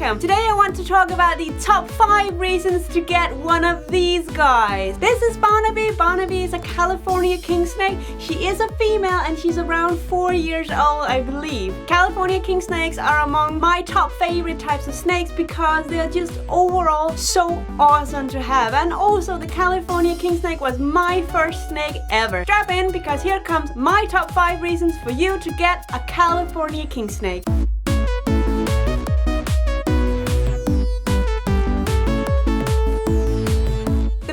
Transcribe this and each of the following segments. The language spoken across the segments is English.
welcome! Today I want to talk about the top 5 reasons to get one of these guys. This is Barnaby. Barnaby is a California Kingsnake. She is a female and she's around 4 years old, I believe. California Kingsnakes are among my top favorite types of snakes because they're just overall so awesome to have. And also the California Kingsnake was my first snake ever. Strap in because here comes my top 5 reasons for you to get a California Kingsnake.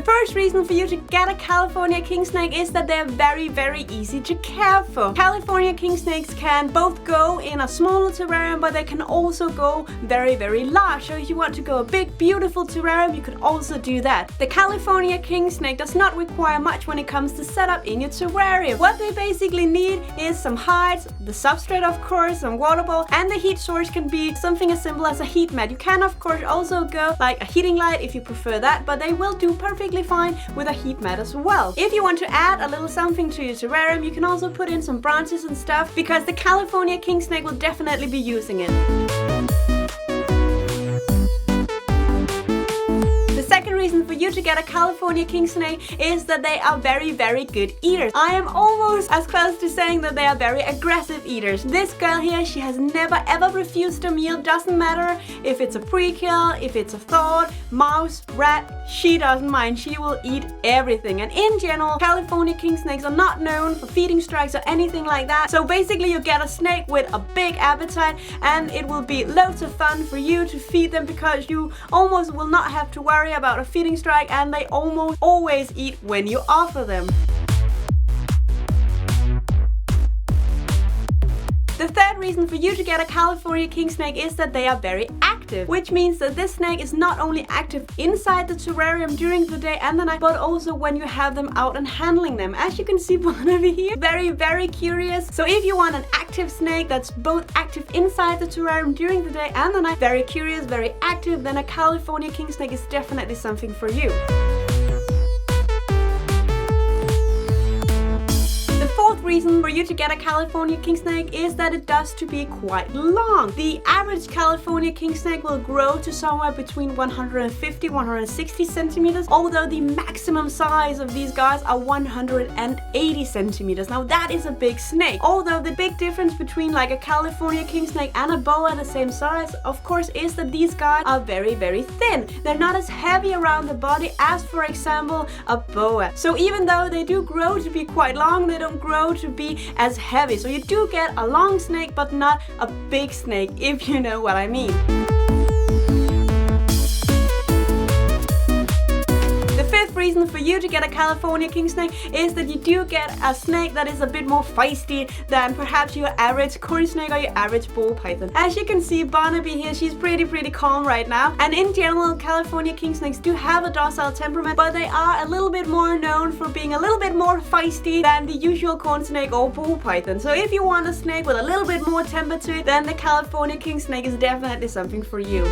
First reason for you to get a California Kingsnake is that they're very easy to care for. California Kingsnakes can both go in a smaller terrarium, but they can also go very large. So if you want to go a big beautiful terrarium, you could also do that. The California Kingsnake does not require much when it comes to setup in your terrarium. What they basically need is some hides, the substrate of course, some water ball, and the heat source can be something as simple as a heat mat. You can of course also go like a heating light if you prefer that, but they will do perfectly fine with a heat mat as well. If you want to add a little something to your terrarium, you can also put in some branches and stuff because the California Kingsnake will definitely be using it. Reason for you to get a California Kingsnake is that they are very good eaters. I am almost as close to saying that they are very aggressive eaters. This girl here, she has never ever refused a meal. Doesn't matter if it's a pre-kill, if it's a thawed, mouse, rat, she doesn't mind. She will eat everything. And in general, California Kingsnakes are not known for feeding strikes or anything like that. So basically you get a snake with a big appetite and it will be loads of fun for you to feed them because you almost will not have to worry about a feeding strike, and they almost always eat when you offer them. The third reason for you to get a California Kingsnake is that they are very active, which means that this snake is not only active inside the terrarium during the day and the night, but also when you have them out and handling them. As you can see, Barnaby here, very curious. So if you want an active snake that's both active inside the terrarium during the day and the night, very curious, very active, then a California Kingsnake is definitely something for you. Fourth reason for you to get a California Kingsnake is that it does to be quite long. The average California Kingsnake will grow to somewhere between 150 160 centimeters, although the maximum size of these guys are 180 centimeters. Now that is a big snake. Although the big difference between like a California Kingsnake and a boa the same size, of course, is that these guys are very thin. They're not as heavy around the body as, for example, a boa. So even though they do grow to be quite long, they don't grow to be as heavy. So you do get a long snake, but not a big snake, if you know what I mean. Reason for you to get a California Kingsnake is that you do get a snake that is a bit more feisty than perhaps your average corn snake or your average ball python. As you can see, Barnaby here, she's pretty calm right now. And in general, California Kingsnakes do have a docile temperament, but they are a little bit more known for being a little bit more feisty than the usual corn snake or ball python. So if you want a snake with a little bit more temper to it, then the California Kingsnake is definitely something for you.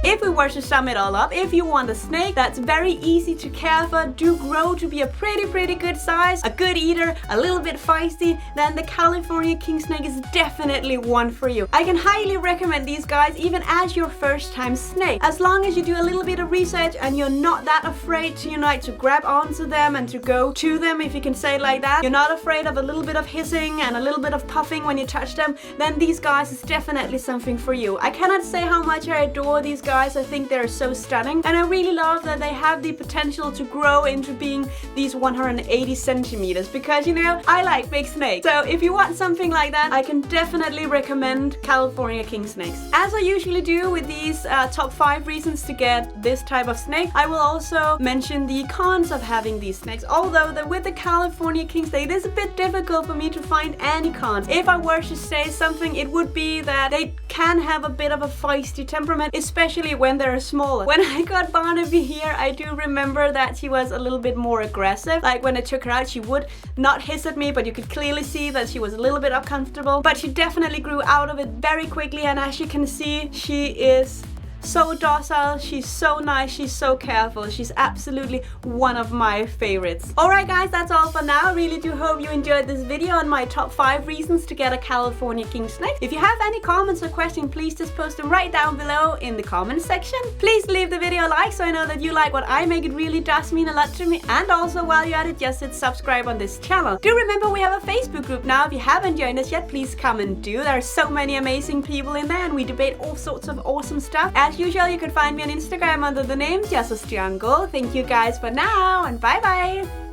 If we were to sum it all up, if you want a snake that's very easy to care for, do grow to be a pretty good size, a good eater, a little bit feisty, then the California Kingsnake is definitely one for you. I can highly recommend these guys even as your first time snake. As long as you do a little bit of research and you're not that afraid to, to grab onto them and to go to them, if you can say it like that. You're not afraid of a little bit of hissing and a little bit of puffing when you touch them, then these guys is definitely something for you. I cannot say how much I adore these guys. I think they're so stunning, and I really love that they have the potential to grow into being these 180 centimeters because I like big snakes. So if you want something like that, I can definitely recommend California Kingsnakes. As I usually do with these top 5 reasons to get this type of snake, I will also mention the cons of having these snakes. Although with the California Kingsnake, it is a bit difficult for me to find any cons. If I were to say something, it would be that they can have a bit of a feisty temperament, especially when they're smaller. When I got Barnaby here, I do remember that she was a little bit more aggressive. Like when I took her out, she would not hiss at me, but you could clearly see that she was a little bit uncomfortable. But she definitely grew out of it very quickly, and as you can see, she is so docile, she's so nice, she's so careful. She's absolutely one of my favorites. Alright guys, that's all for now. I really do hope you enjoyed this video on my top 5 reasons to get a California Kingsnake. If you have any comments or questions, please just post them right down below in the comment section. Please leave the video a like so I know that you like what I make. It really does mean a lot to me. And also while you're at it, just hit subscribe on this channel. Do remember we have a Facebook group now. If you haven't joined us yet, please come and do. There are so many amazing people in there and we debate all sorts of awesome stuff. As usual, you can find me on Instagram under the name jossersjungle. Thank you guys for now and bye bye.